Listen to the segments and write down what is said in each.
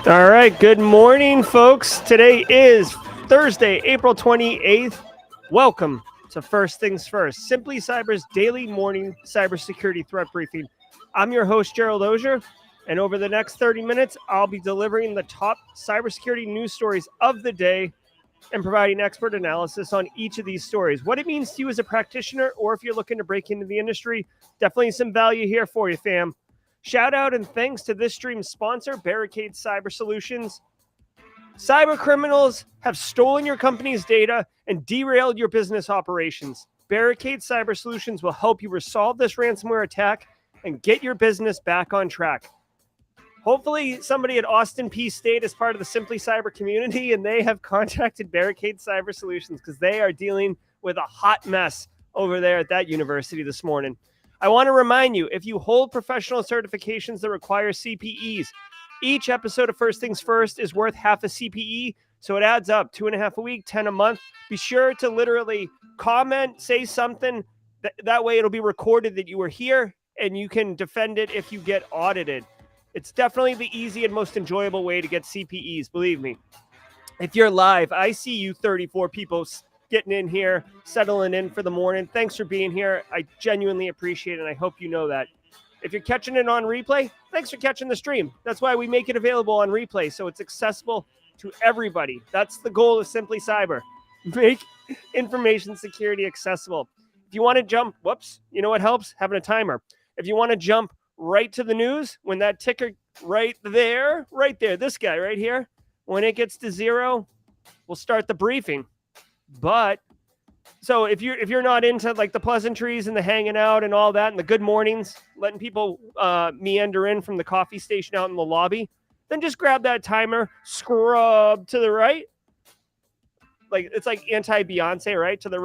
All right, good morning, folks. Today is Thursday, April 28th. Welcome to First Things First, Simply Cyber's daily morning cybersecurity threat briefing. I'm your host, Gerald Auger, and over the next 30 minutes, I'll be delivering the top cybersecurity news stories of the day and providing expert analysis on each of these stories. What it means to you as a practitioner, or if you're looking to break into the industry, definitely some value here for you, fam. Shout out and thanks to this stream's sponsor, Barricade Cyber Solutions. Cyber criminals have stolen your company's data and derailed your business operations. Barricade Cyber Solutions will help you resolve this ransomware attack and get your business back on track. Hopefully, somebody at Austin P State is part of the Simply Cyber community and they have contacted Barricade Cyber Solutions because they are dealing with a hot mess over there at that university this morning. I want to remind you, if you hold professional certifications that require CPEs, each episode of First Things First is worth half a CPE, so it adds up. 2.5 a week, 10 a month. Be sure to literally comment, say something. That way it'll be recorded that you were here and you can defend it if you get audited. It's definitely the easy and most enjoyable way to get CPEs, believe me. If you're live, I see you 34 people getting in here, settling in for the morning. Thanks for being here. I genuinely appreciate it, and I hope you know that. If you're catching it on replay, thanks for catching the stream. That's why we make it available on replay, so it's accessible to everybody. That's the goal of Simply Cyber. Make information security accessible. If you want to jump, you know what helps? Having a timer. If you want to jump right to the news, when that ticker right there, this guy right here, when it gets to 0, we'll start the briefing. But so if you're not into like the pleasantries and the hanging out and all that and the good mornings, letting people meander in from the coffee station out in the lobby, then just grab that timer, scrub to the right. Like it's like anti-Beyonce, right? To the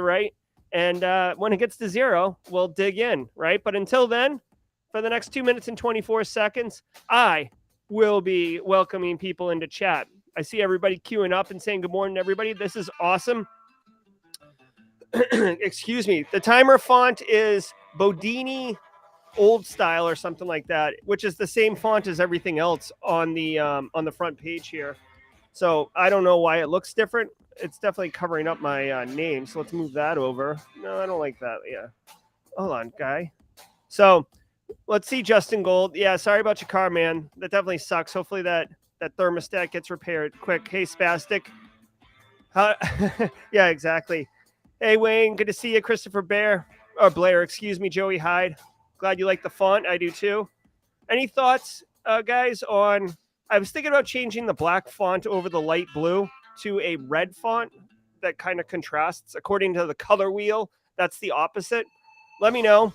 right. And when it gets to 0, we'll dig in, right? But until then, for the next 2 minutes and 24 seconds, I will be welcoming people into chat. I see everybody queuing up and saying good morning, everybody. This is awesome. Excuse me. The timer font is Bodini Old Style or something like that, which is the same font as everything else on the front page here. So I don't know why it looks different. It's definitely covering up my name. So let's move that over. No, I don't like that. Yeah. Hold on, guy. So let's see Justin Gold. Yeah, sorry about your car, man. That definitely sucks. Hopefully that thermostat gets repaired quick. Hey, Spastic. Yeah, exactly. Hey, Wayne. Good to see you. Christopher Blair, excuse me, Joey Hyde. Glad you like the font. I do too. Any thoughts, guys, on... I was thinking about changing the black font over the light blue to a red font that kind of contrasts. According to the color wheel, that's the opposite. Let me know.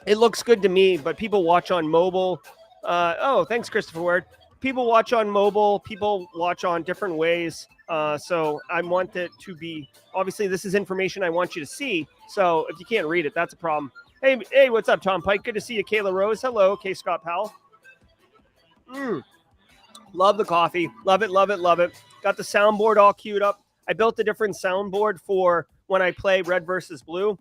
It looks good to me, but people watch on mobile. Thanks, Christopher Ward. People watch on mobile. People watch on different ways. So I want it to be, obviously this is information I want you to see. So if you can't read it, that's a problem. Hey, what's up, Tom Pike? Good to see you, Kayla Rose. Hello, K. Scott Powell. Love the coffee. Love it. Got the soundboard all queued up. I built a different soundboard for when I play red versus blue.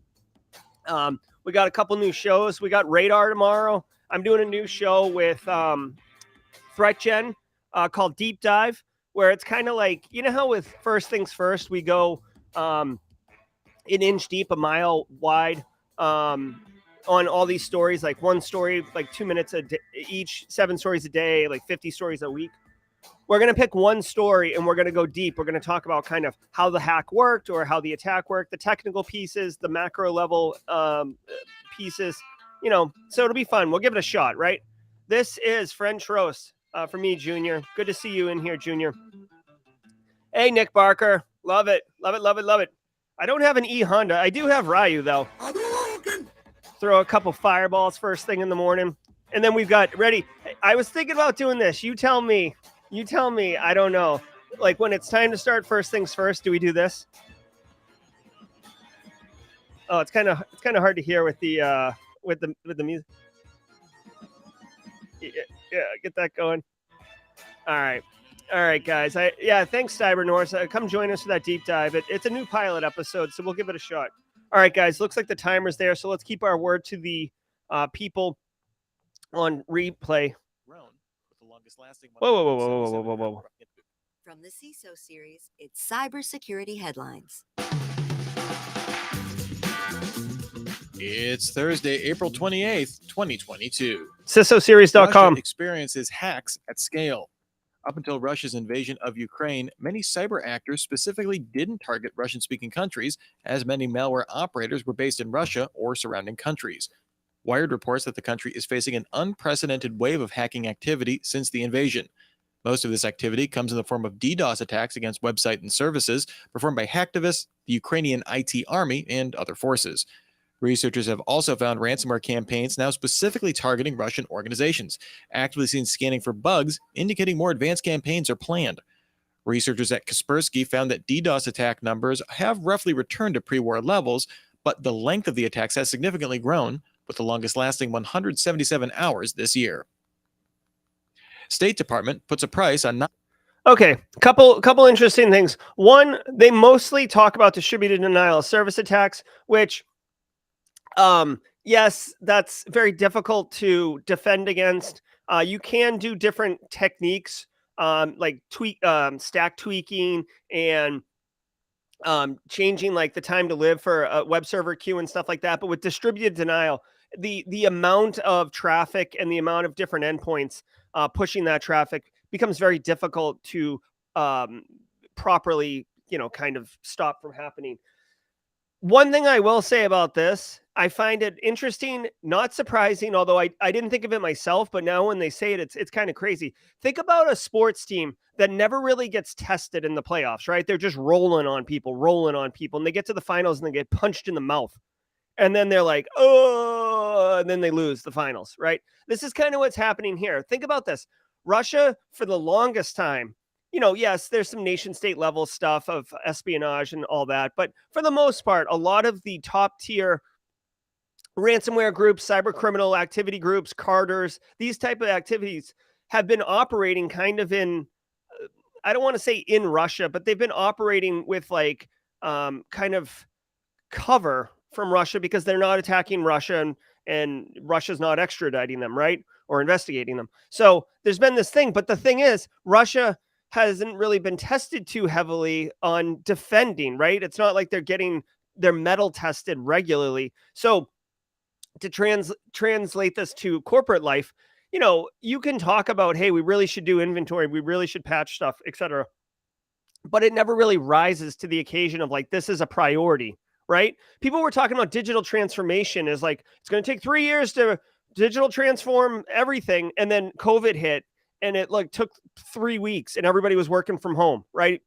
We got a couple new shows. We got Radar tomorrow. I'm doing a new show with ThreatGen called Deep Dive, where it's kind of like, you know how with First Things First, we go an inch deep, a mile wide on all these stories, like one story, like 2 minutes a day, each 7 stories a day, like 50 stories a week. We're going to pick one story and we're going to go deep. We're going to talk about kind of how the hack worked or how the attack worked, the technical pieces, the macro level pieces, so it'll be fun. We'll give it a shot, right? This is French Roast for me, Junior. Good to see you in here, Junior. Hey, Nick Barker. Love it. I don't have an E Honda. I do have Ryu, though. Throw a couple fireballs first thing in the morning. And then we've got ready. I was thinking about doing this. You tell me. I don't know. Like when it's time to start First Things First, do we do this? Oh, it's kind of hard to hear with the music. Yeah, get that going. All right, guys. Thanks, Cyber Norse. Come join us for that deep dive. It's a new pilot episode, so we'll give it a shot. All right, guys. Looks like the timer's there, so let's keep our word to the people on replay. Whoa. From the CISO series, it's cybersecurity headlines. It's Thursday, April 28th, 2022. CISOseries.com. Russia experiences hacks at scale. Up until Russia's invasion of Ukraine, many cyber actors specifically didn't target Russian-speaking countries, as many malware operators were based in Russia or surrounding countries. Wired reports that the country is facing an unprecedented wave of hacking activity since the invasion. Most of this activity comes in the form of DDoS attacks against websites and services performed by hacktivists, the Ukrainian IT army, and other forces. Researchers have also found ransomware campaigns now specifically targeting Russian organizations, actively seen scanning for bugs, indicating more advanced campaigns are planned. Researchers at Kaspersky found that DDoS attack numbers have roughly returned to pre-war levels, but the length of the attacks has significantly grown, with the longest lasting 177 hours this year. State Department puts a price on Okay, couple interesting things. One, they mostly talk about distributed denial of service attacks, which yes, that's very difficult to defend against. You can do different techniques, like stack tweaking and changing like the time to live for a web server queue and stuff like that. But with distributed denial, the amount of traffic and the amount of different endpoints pushing that traffic becomes very difficult to properly, kind of stop from happening. One thing I will say about this, I find it interesting, not surprising, although I didn't think of it myself, but now when they say it, it's kind of crazy. Think about a sports team that never really gets tested in the playoffs, right? They're just rolling on people, and they get to the finals and they get punched in the mouth. And then they're like, oh, and then they lose the finals, right? This is kind of what's happening here. Think about this. Russia, for the longest time, yes, there's some nation state level stuff of espionage and all that. But for the most part, a lot of the top tier ransomware groups, cyber criminal activity groups, carders, these type of activities have been operating kind of in, I don't want to say in Russia, but they've been operating with like kind of cover from Russia because they're not attacking Russia and Russia's not extraditing them, right? Or investigating them. So there's been this thing, but the thing is, Russia hasn't really been tested too heavily on defending, right? It's not like they're getting their metal tested regularly. So to translate this to corporate life, you can talk about, hey, we really should do inventory, we really should patch stuff, etc. But it never really rises to the occasion of like, this is a priority, right? People were talking about digital transformation is like, it's going to take 3 years to digital transform everything. And then COVID hit and it like took 3 weeks and everybody was working from home, right?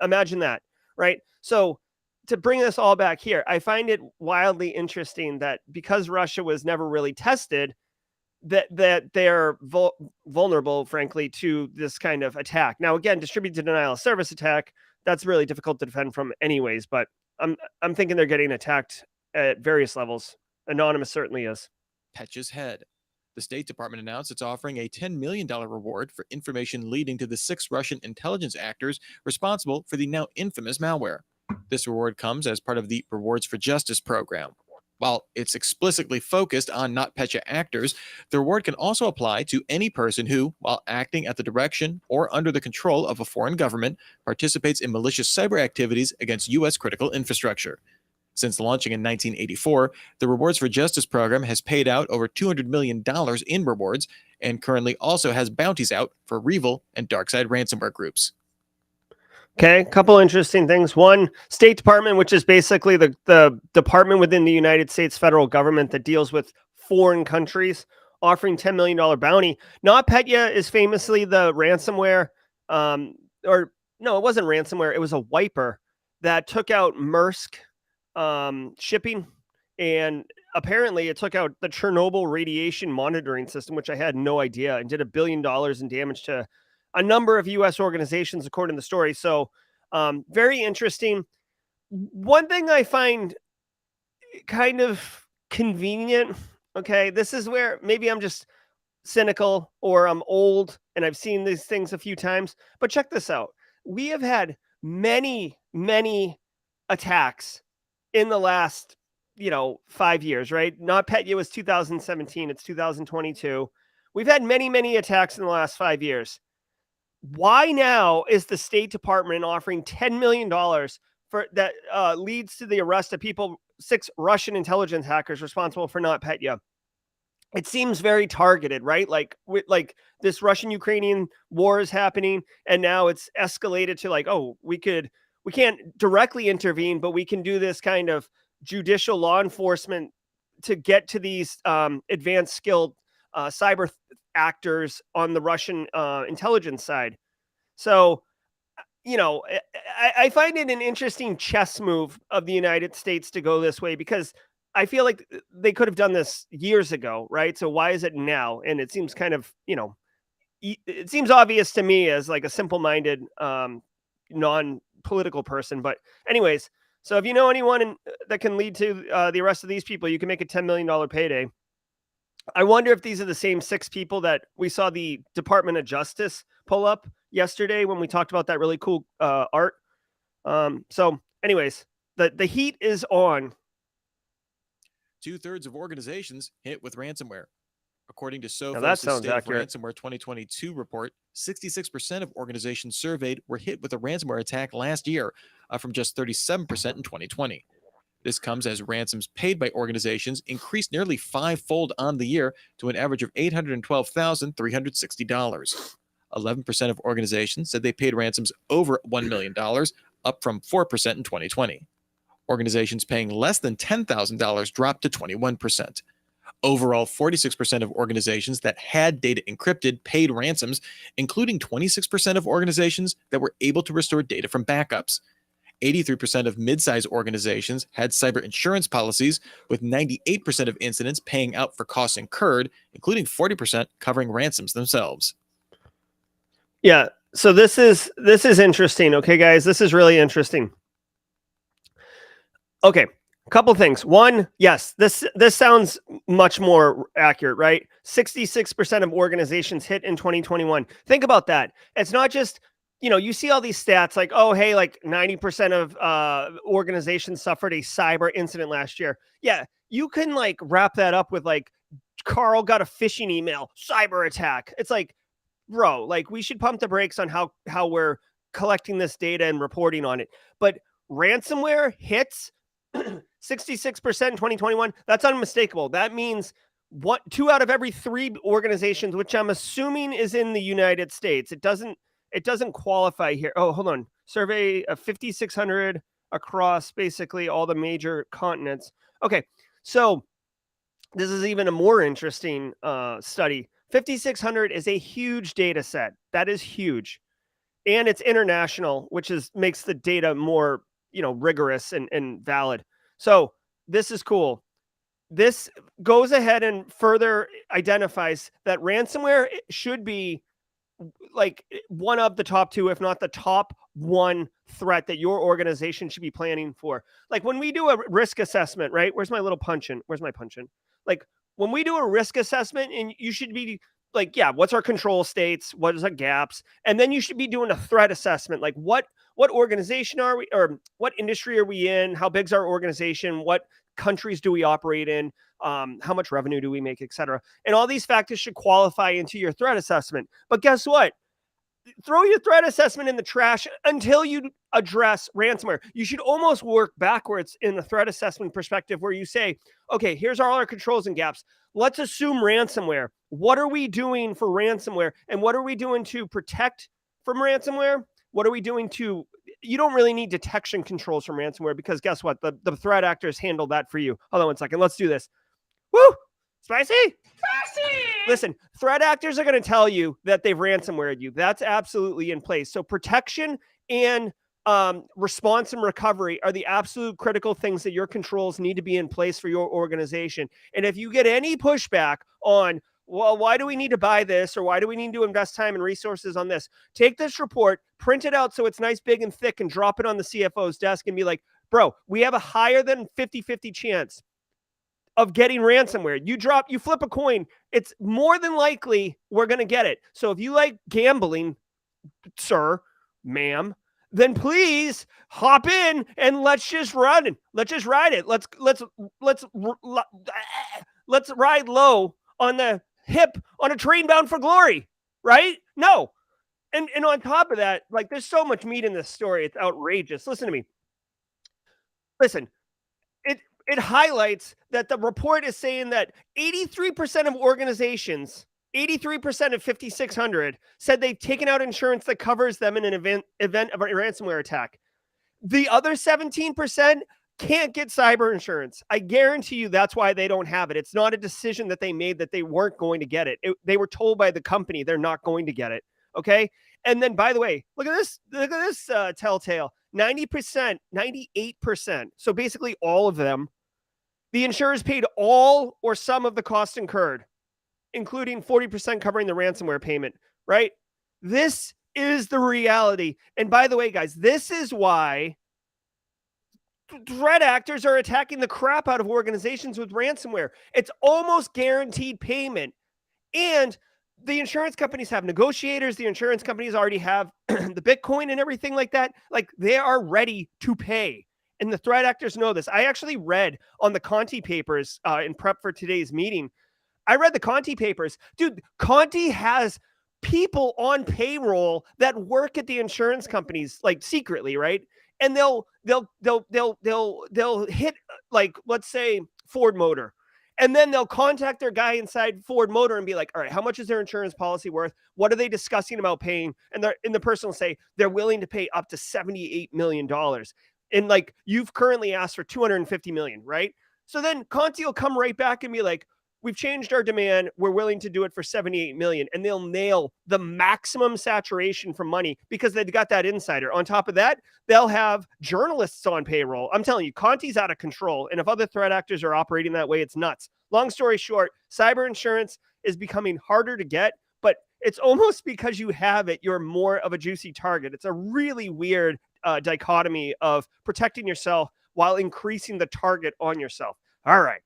Imagine that, right? So to bring this all back here, I find it wildly interesting that because Russia was never really tested, that they're vulnerable, frankly, to this kind of attack. Now, again, distributed denial of service attack, that's really difficult to defend from anyways, but I'm thinking they're getting attacked at various levels. Anonymous certainly is. Petch's head. The State Department announced it's offering a $10 million reward for information leading to the 6 Russian intelligence actors responsible for the now infamous malware. This reward comes as part of the Rewards for Justice program. While it's explicitly focused on NotPetya actors, the reward can also apply to any person who, while acting at the direction or under the control of a foreign government, participates in malicious cyber activities against U.S. critical infrastructure. Since launching in 1984, the Rewards for Justice program has paid out over $200 million in rewards and currently also has bounties out for REvil and DarkSide ransomware groups. Okay, a couple interesting things. One, State Department, which is basically the department within the United States federal government that deals with foreign countries, offering $10 million bounty. NotPetya is famously the ransomware, or no, it wasn't ransomware. It was a wiper that took out Maersk shipping, and apparently it took out the Chernobyl radiation monitoring system, which I had no idea, and did $1 billion in damage to a number of U.S. organizations, according to the story. So very interesting. One thing I find kind of convenient, okay, this is where maybe I'm just cynical or I'm old and I've seen these things a few times, but check this out. We have had many attacks in the last, 5 years, right? NotPetya was 2017. It's 2022. We've had many, many attacks in the last 5 years. Why now is the State Department offering $10 million for that leads to the arrest of 6 Russian intelligence hackers responsible for NotPetya? It seems very targeted, right? Like this Russian-Ukrainian war is happening, and now it's escalated to like, oh, we can't directly intervene, but we can do this kind of judicial law enforcement to get to these advanced skilled cyber actors on the Russian intelligence side. So, I find it an interesting chess move of the United States to go this way, because I feel like they could have done this years ago, right? So why is it now? And it seems kind of, it seems obvious to me as like a simple-minded, non-political person. But anyways, so if you know anyone that can lead to the arrest of these people, you can make a $10 million payday. I wonder if these are the same 6 people that we saw the Department of Justice pull up yesterday when we talked about that really cool art. So anyways, the heat is on. 2/3 of organizations hit with ransomware. According to Now that Sophos' sounds State of accurate. Ransomware 2022 report, 66% of organizations surveyed were hit with a ransomware attack last year, up from just 37% in 2020. This comes as ransoms paid by organizations increased nearly 5-fold on the year to an average of $812,360. 11% of organizations said they paid ransoms over $1 million, up from 4% in 2020. Organizations paying less than $10,000 dropped to 21%. Overall, 46% of organizations that had data encrypted paid ransoms, including 26% of organizations that were able to restore data from backups. 83% of mid-size organizations had cyber insurance policies, with 98% of incidents paying out for costs incurred, including 40% covering ransoms themselves. Yeah. So this is interesting. Okay, guys, this is really interesting. Okay, a couple things. One, yes, this sounds much more accurate, right? 66% of organizations hit in 2021. Think about that. It's not just, you see all these stats like, oh, hey, like 90% of organizations suffered a cyber incident last year. Yeah, you can like wrap that up with like, Carl got a phishing email, cyber attack. It's like, bro, like we should pump the brakes on how we're collecting this data and reporting on it. But ransomware hits 66% in 2021. That's unmistakable. That means 2 out of every 3 organizations, which I'm assuming is in the United States. It doesn't qualify here. Oh, hold on. Survey of 5,600 across basically all the major continents. Okay, so this is even a more interesting study. 5,600 is a huge data set. That is huge. And it's international, which makes the data more, rigorous and valid. So this is cool. This goes ahead and further identifies that ransomware should be like one of the top 2, if not the top 1 threat that your organization should be planning for. Like when we do a risk assessment, right? Where's my punch-in? Like when we do a risk assessment, and you should be like, yeah, what's our control states? What is our gaps? And then you should be doing a threat assessment. Like what organization are we, or what industry are we in? How big's our organization? What countries do we operate in? How much revenue do we make, et cetera? And all these factors should qualify into your threat assessment. But guess what? Throw your threat assessment in the trash until you address ransomware. You should almost work backwards in the threat assessment perspective, where you say, okay, here's all our controls and gaps. Let's assume ransomware. What are we doing for ransomware? And what are we doing to protect from ransomware? What are we doing to, you don't really need detection controls from ransomware, because guess what? The threat actors handle that for you. Hold on 1 second. Let's do this. Woo! Spicy? Listen, threat actors are going to tell you that they've ransomwared you. That's absolutely in place. So protection and response and recovery are the absolute critical things that your controls need to be in place for your organization. And if you get any pushback on, well, why do we need to buy this, or why do we need to invest time and resources on this? Take this report, print it out so it's nice, big, and thick, and drop it on the CFO's desk and be like, bro, we have a higher than 50-50 chance of getting ransomware. You flip a coin, it's more than likely we're going to get it. So if you like gambling, sir, ma'am, then please hop in and let's just run it. Let's just ride it. Let's ride low on the hip on a train bound for glory, right? No. And on top of that, like there's so much meat in this story. It's outrageous. Listen to me. Listen, it highlights that the report is saying that 83% of organizations, 83% of 5,600 said they've taken out insurance that covers them in an event of a ransomware attack. The other 17% can't get cyber insurance. I guarantee you that's why they don't have it. It's not a decision that they made that they weren't going to get it. They were told by the company they're not going to get it. Okay. And then, by the way, look at this telltale 90%, 98%. So basically all of them, the insurers paid all or some of the costs incurred, including 40% covering the ransomware payment, right? This is the reality. And by the way, guys, this is why threat actors are attacking the crap out of organizations with ransomware. It's almost guaranteed payment. And the insurance companies have negotiators. The insurance companies already have the Bitcoin and everything like that. Like they are ready to pay. And the threat actors know this. I actually read on the Conti papers in prep for today's meeting. I read the Conti papers. Dude, Conti has people on payroll that work at the insurance companies, like secretly, right? And they'll hit, like, let's say Ford Motor. And then they'll contact their guy inside Ford Motor and be like, all right, how much is their insurance policy worth? What are they discussing about paying? And the person will say they're willing to pay up to $78 million. And like, you've currently asked for 250 million, right? So then Conti will come right back and be like, we've changed our demand. We're willing to do it for 78 million. And they'll nail the maximum saturation for money because they've got that insider. On top of that, they'll have journalists on payroll. I'm telling you, Conti's out of control. And if other threat actors are operating that way, it's nuts. Long story short, cyber insurance is becoming harder to get, but it's almost because you have it, you're more of a juicy target. It's a really weird dichotomy of protecting yourself while increasing the target on yourself. All right.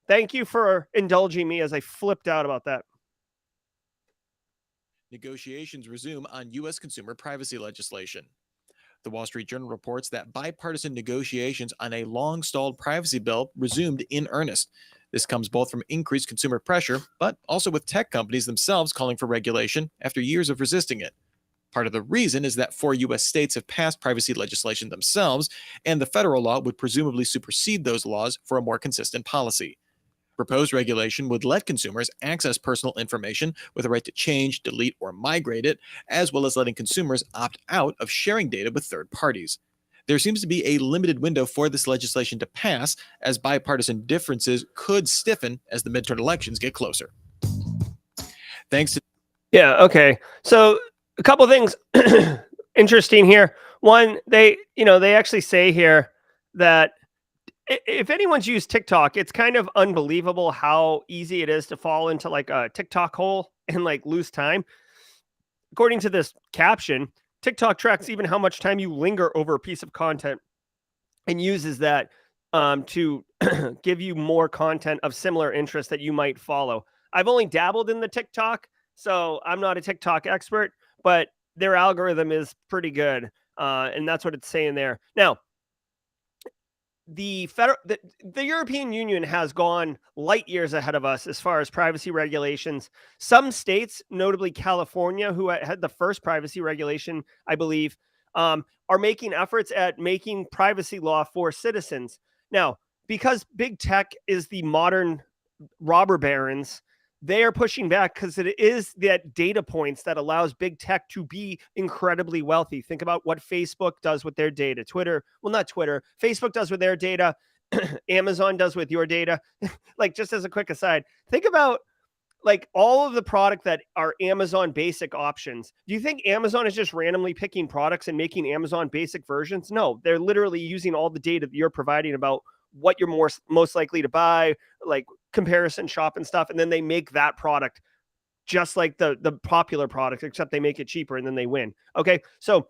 Thank you for indulging me as I flipped out about that. Negotiations resume on U.S. consumer privacy legislation. The Wall Street Journal reports that bipartisan negotiations on a long-stalled privacy bill resumed in earnest. This comes both from increased consumer pressure, but also with tech companies themselves calling for regulation after years of resisting it. Part of the reason is that 4 U.S. states have passed privacy legislation themselves, and the federal law would presumably supersede those laws for a more consistent policy. Proposed regulation would let consumers access personal information with a right to change, delete, or migrate it, as well as letting consumers opt out of sharing data with third parties. There seems to be a limited window for this legislation to pass, as bipartisan differences could stiffen as the midterm elections get closer. Thanks to... Yeah, okay. So a couple things interesting here. One, they actually say here that if anyone's used TikTok, it's kind of unbelievable how easy it is to fall into like a TikTok hole and like lose time. According to this caption, TikTok tracks even how much time you linger over a piece of content and uses that to give you more content of similar interest that you might follow. I've only dabbled in the TikTok, so I'm not a TikTok expert, but their algorithm is pretty good. And that's what it's saying there. Now, the European Union has gone light years ahead of us as far as privacy regulations. Some states, notably California, who had the first privacy regulation, I believe, are making efforts at making privacy law for citizens. Now, because big tech is the modern robber barons, they are pushing back because it is that data points that allows big tech to be incredibly wealthy. Think about what Facebook does with their data. Facebook does with their data. Amazon does with your data. Like, just as a quick aside, think about like all of the product that are Amazon basic options. Do you think Amazon is just randomly picking products and making Amazon basic versions? No, they're literally using all the data that you're providing about what you're most likely to buy, like comparison shop and stuff. And then they make that product just like the popular product, except they make it cheaper and then they win. Okay. So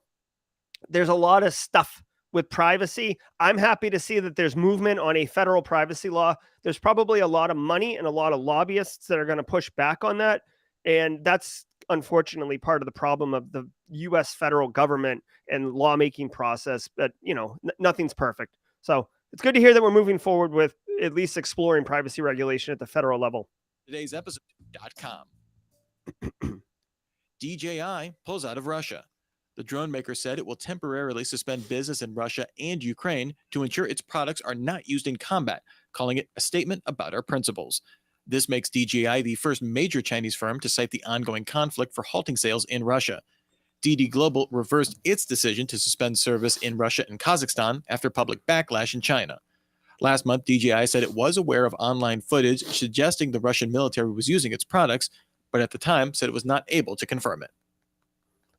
there's a lot of stuff with privacy. I'm happy to see that there's movement on a federal privacy law. There's probably a lot of money and a lot of lobbyists that are going to push back on that. And that's unfortunately part of the problem of the US federal government and lawmaking process. But, nothing's perfect. So it's good to hear that we're moving forward with at least exploring privacy regulation at the federal level. Today's episode.com. DJI pulls out of Russia. The drone maker said it will temporarily suspend business in Russia and Ukraine to ensure its products are not used in combat, calling it a statement about our principles. This makes DJI the first major Chinese firm to cite the ongoing conflict for halting sales in Russia. DD Global reversed its decision to suspend service in Russia and Kazakhstan after public backlash in China. Last month, DJI said it was aware of online footage suggesting the Russian military was using its products, but at the time said it was not able to confirm it.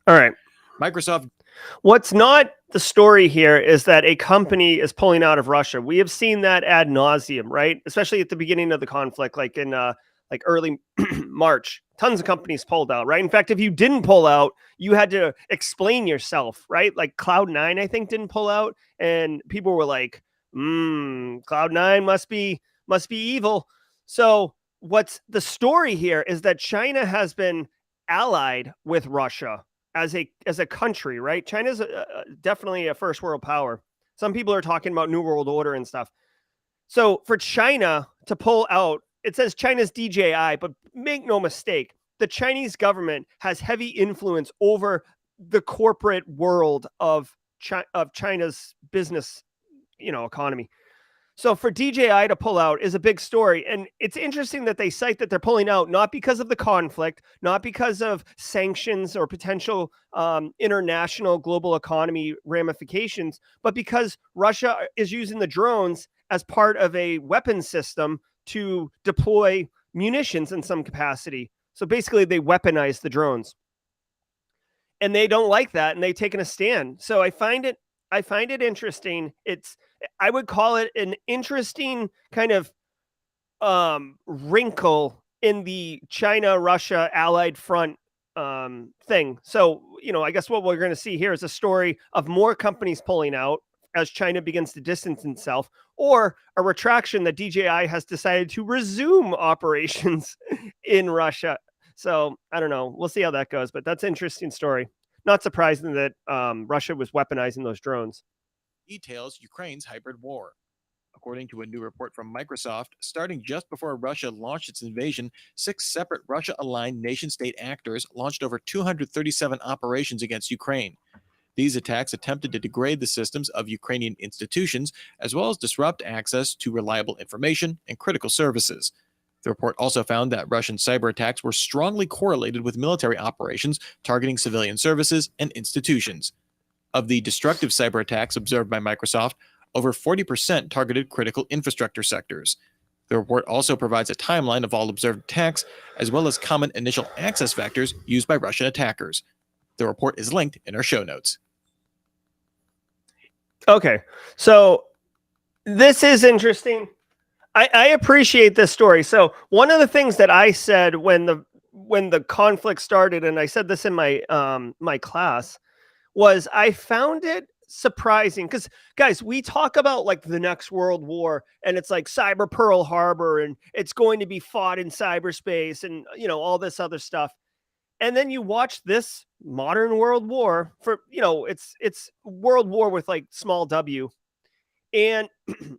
All right. Microsoft. What's not the story here is that a company is pulling out of Russia. We have seen that ad nauseum, right? Especially at the beginning of the conflict, like in early March, tons of companies pulled out, right? In fact, if you didn't pull out, you had to explain yourself, right? Like Cloud9, I think, didn't pull out, and people were like, Cloud9 must be evil. So what's the story here is that China has been allied with Russia as a country, right? China's definitely a first world power. Some people are talking about New World Order and stuff. So for China to pull out, it says China's DJI, but make no mistake, the Chinese government has heavy influence over the corporate world of China's business, economy. So for DJI to pull out is a big story. And it's interesting that they cite that they're pulling out, not because of the conflict, not because of sanctions or potential international global economy ramifications, but because Russia is using the drones as part of a weapon system to deploy munitions in some capacity. So basically they weaponize the drones. And they don't like that, and they've taken a stand. So I find it interesting. I would call it an interesting kind of wrinkle in the China-Russia allied front thing. So, I guess what we're going to see here is a story of more companies pulling out as China begins to distance itself, or a retraction that DJI has decided to resume operations in Russia. So I don't know. We'll see how that goes, but that's an interesting story. Not surprising that Russia was weaponizing those drones. Details Ukraine's hybrid war. According to a new report from Microsoft, starting just before Russia launched its invasion, 6 separate Russia-aligned nation-state actors launched over 237 operations against Ukraine. These attacks attempted to degrade the systems of Ukrainian institutions, as well as disrupt access to reliable information and critical services. The report also found that Russian cyber attacks were strongly correlated with military operations targeting civilian services and institutions. Of the destructive cyber attacks observed by Microsoft, over 40% targeted critical infrastructure sectors. The report also provides a timeline of all observed attacks, as well as common initial access vectors used by Russian attackers. The report is linked in our show notes. Okay, so this is interesting. I appreciate this story. So one of the things that I said when the conflict started, and I said this in my my class, was I found it surprising because, guys, we talk about like the next world war, and it's like Cyber Pearl Harbor, and it's going to be fought in cyberspace, and all this other stuff. And then you watch this modern world war for it's world war with like small w. And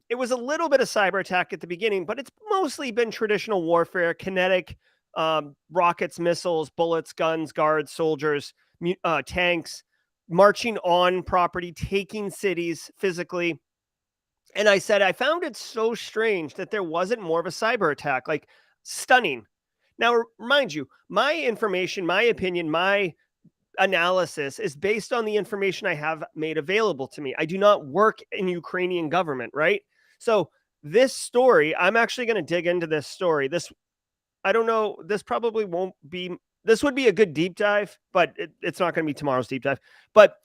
it was a little bit of cyber attack at the beginning, but it's mostly been traditional warfare, kinetic, rockets, missiles, bullets, guns, guards, soldiers, tanks, marching on property, taking cities physically. And I said, I found it so strange that there wasn't more of a cyber attack, like stunning. Now, remind you, my information, my opinion, my analysis is based on the information I have made available to me. I do not work in Ukrainian government, right? So this story, I'm actually going to dig into this story. I don't know, this probably won't be, this would be a good deep dive, but it's not going to be tomorrow's deep dive. But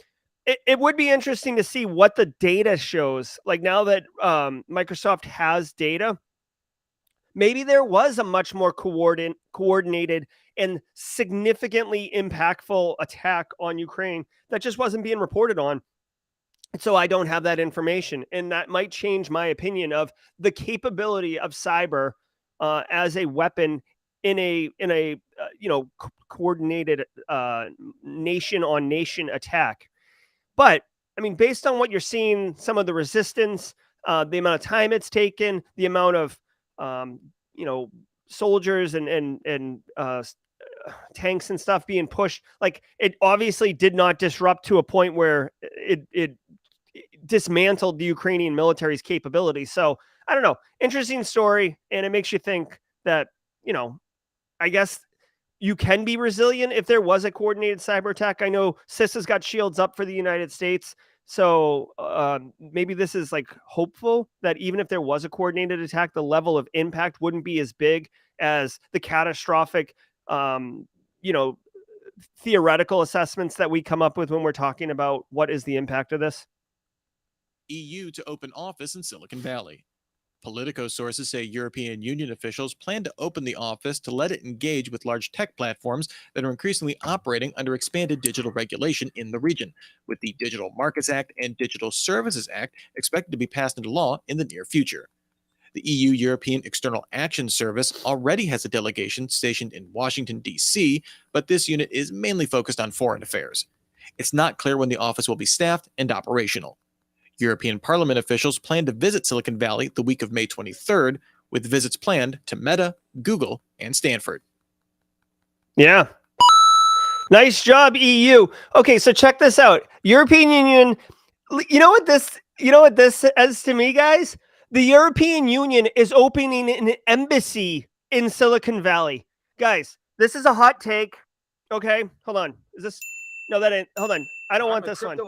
it would be interesting to see what the data shows. Like now that Microsoft has data, maybe there was a much more coordinated and significantly impactful attack on Ukraine that just wasn't being reported on. So I don't have that information, and that might change my opinion of the capability of cyber as a weapon in a coordinated nation on nation attack. But I mean, based on what you're seeing, some of the resistance, the amount of time it's taken, the amount of soldiers and tanks and stuff being pushed. Like, it obviously did not disrupt to a point where it dismantled the Ukrainian military's capabilities. So I don't know, interesting story. And it makes you think that, I guess you can be resilient if there was a coordinated cyber attack. I know CIS has got shields up for the United States. So maybe this is like hopeful that even if there was a coordinated attack, the level of impact wouldn't be as big as the catastrophic, theoretical assessments that we come up with when we're talking about what is the impact of this. EU to open office in Silicon Valley. Politico sources say European Union officials plan to open the office to let it engage with large tech platforms that are increasingly operating under expanded digital regulation in the region, with the Digital Markets Act and Digital Services Act expected to be passed into law in the near future. The EU European External Action Service already has a delegation stationed in Washington, D.C., but this unit is mainly focused on foreign affairs. It's not clear when the office will be staffed and operational. European Parliament officials plan to visit Silicon Valley the week of May 23rd, with visits planned to Meta, Google, and Stanford. Yeah. Nice job, EU. Okay, so check this out. European Union, you know what this says to me, guys? The European Union is opening an embassy in Silicon Valley. Guys, this is a hot take. Okay, hold on. Is this? No, that ain't. Hold on. I don't want this one.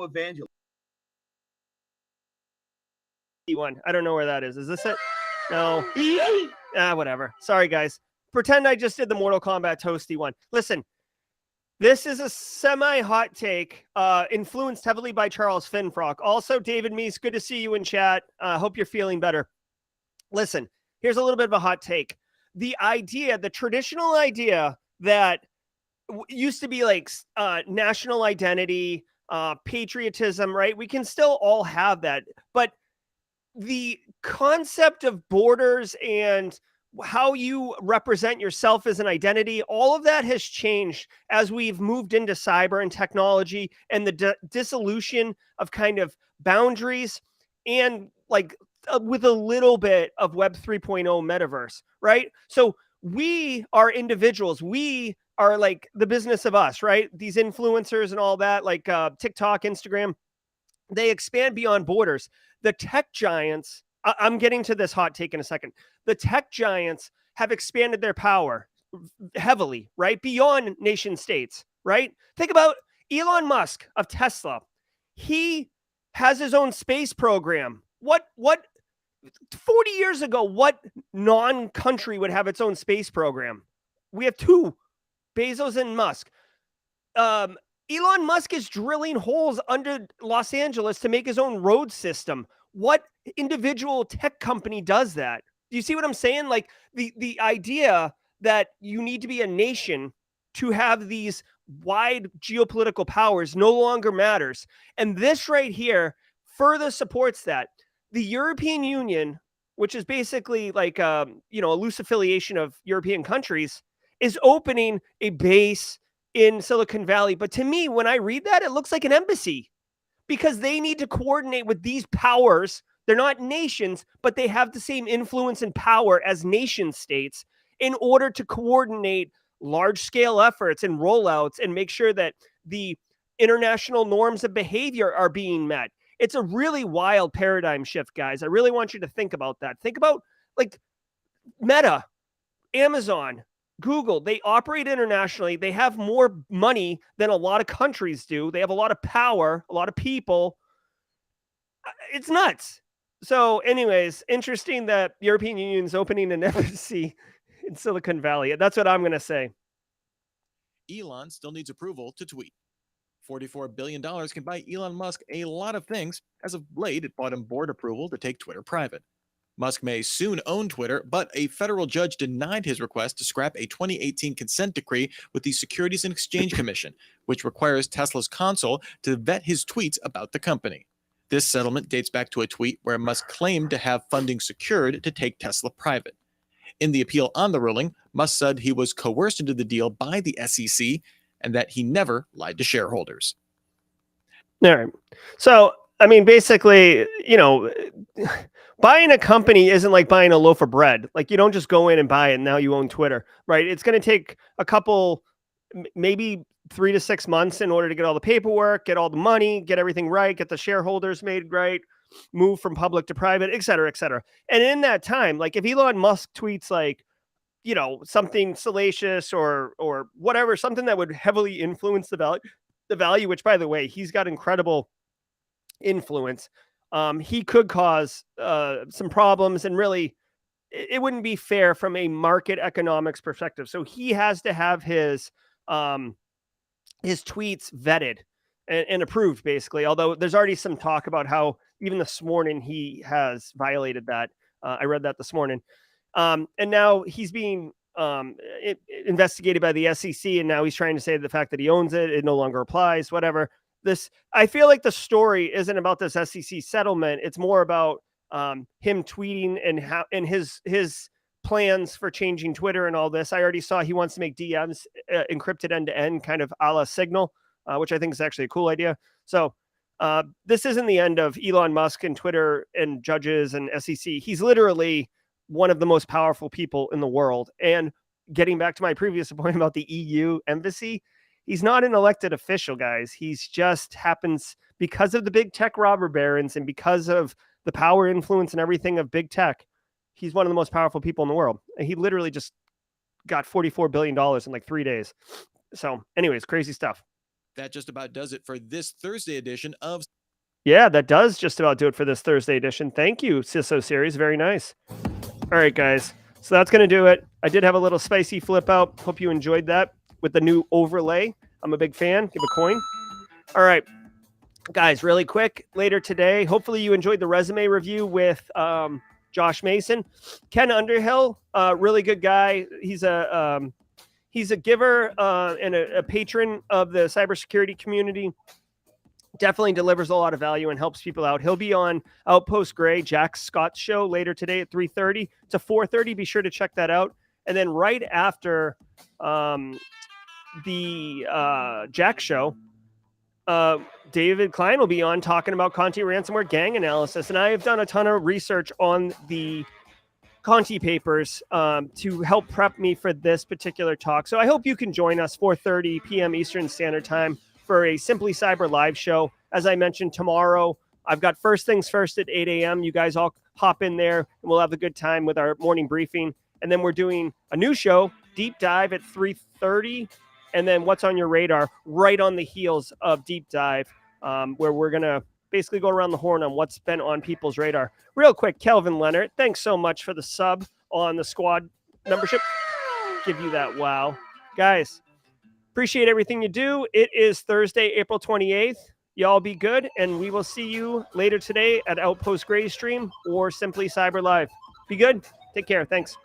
One. I don't know where that is. Is this it? No. Whatever. Sorry, guys. Pretend I just did the Mortal Kombat toasty one. Listen, this is a semi-hot take, influenced heavily by Charles Finfrock. Also, David Meese, good to see you in chat. Hope you're feeling better. Listen, here's a little bit of a hot take. The traditional idea that used to be like national identity, patriotism, right? We can still all have that, but the concept of borders and how you represent yourself as an identity, all of that has changed as we've moved into cyber and technology and the dissolution of kind of boundaries and like with a little bit of Web 3.0 metaverse, right? So we are individuals. We are like the business of us, right? These influencers and all that, like TikTok, Instagram, they expand beyond borders. The tech giants, I'm getting to this hot take in a second. The tech giants have expanded their power heavily, right? Beyond nation states, right? Think about Elon Musk of Tesla. He has his own space program. What 40 years ago, what non-country would have its own space program? We have two, Bezos and Musk. Elon Musk is drilling holes under Los Angeles to make his own road system. What individual tech company does that? Do you see what I'm saying? Like the idea that you need to be a nation to have these wide geopolitical powers no longer matters. And this right here further supports that. The European Union, which is basically like a loose affiliation of European countries, is opening a base in Silicon Valley. But to me, when I read that, it looks like an embassy because they need to coordinate with these powers. They're not nations, but they have the same influence and power as nation states in order to coordinate large-scale efforts and rollouts and make sure that the international norms of behavior are being met. It's a really wild paradigm shift, guys. I really want you to think about that. Think about like Meta, Amazon, Google. They operate internationally. They have more money than a lot of countries do. They have a lot of power, a lot of people. It's nuts. So anyways, interesting that European Union's opening an embassy in Silicon Valley. That's what I'm going to say. Elon still needs approval to tweet. $44 billion can buy Elon Musk a lot of things. As of late, it bought him board approval to take Twitter private. Musk may soon own Twitter, but a federal judge denied his request to scrap a 2018 consent decree with the Securities and Exchange Commission, which requires Tesla's console to vet his tweets about the company. This settlement dates back to a tweet where Musk claimed to have funding secured to take Tesla private. In the appeal on the ruling, Musk said he was coerced into the deal by the SEC and that he never lied to shareholders. All right. So, I mean, basically, buying a company isn't like buying a loaf of bread. Like you don't just go in and buy it and now you own Twitter, right? It's going to take a couple, maybe 3 to 6 months in order to get all the paperwork, get all the money, get everything right, get the shareholders made right, move from public to private, et cetera, et cetera. And in that time, like if Elon Musk tweets like, you know, something salacious or whatever, something that would heavily influence the value, which by the way, he's got incredible influence. He could cause some problems, and really it wouldn't be fair from a market economics perspective. So he has to have his tweets vetted and approved, basically. Although there's already some talk about how even this morning he has violated that. I read that this morning. And now he's being investigated by the SEC, and now he's trying to say the fact that he owns it no longer applies, whatever. I feel like the story isn't about this SEC settlement. It's more about him tweeting and his plans for changing Twitter and all this. I already saw he wants to make DMs encrypted end to end, kind of a la Signal, which I think is actually a cool idea. So this isn't the end of Elon Musk and Twitter and judges and SEC. He's literally one of the most powerful people in the world. And getting back to my previous point about the EU embassy, he's not an elected official, guys. He's just happens, because of the big tech robber barons and because of the power, influence, and everything of big tech, he's one of the most powerful people in the world. And he literally just got $44 billion in like 3 days. So anyways, crazy stuff. That just about does it for this Thursday edition of... Yeah, that does just about do it for this Thursday edition. Thank you, CISO Series. Very nice. All right, guys. So that's going to do it. I did have a little spicy flip out. Hope you enjoyed that with the new overlay. I'm a big fan. Give a coin. All right, guys, really quick. Later today, hopefully you enjoyed the resume review with Josh Mason. Ken Underhill, really good guy. He's a giver and a patron of the cybersecurity community. Definitely delivers a lot of value and helps people out. He'll be on Outpost Gray, Jack Scott's show later today at 3:30 to 4:30. Be sure to check that out. And then right after the Jack show, David Klein will be on talking about Conti ransomware gang analysis. And I have done a ton of research on the Conti papers to help prep me for this particular talk. So I hope you can join us 4:30 p.m. Eastern Standard Time for a Simply Cyber live show. As I mentioned, tomorrow, I've got First Things First at 8 a.m. You guys all hop in there and we'll have a good time with our morning briefing. And then we're doing a new show, Deep Dive, at 3:30. And then What's on Your Radar, right on the heels of Deep Dive, where we're going to basically go around the horn on what's been on people's radar. Real quick, Kelvin Leonard, thanks so much for the sub on the squad membership. Give you that wow. Guys, appreciate everything you do. It is Thursday, April 28th. Y'all be good, and we will see you later today at Outpost Gray Stream or Simply Cyber Live. Be good. Take care. Thanks.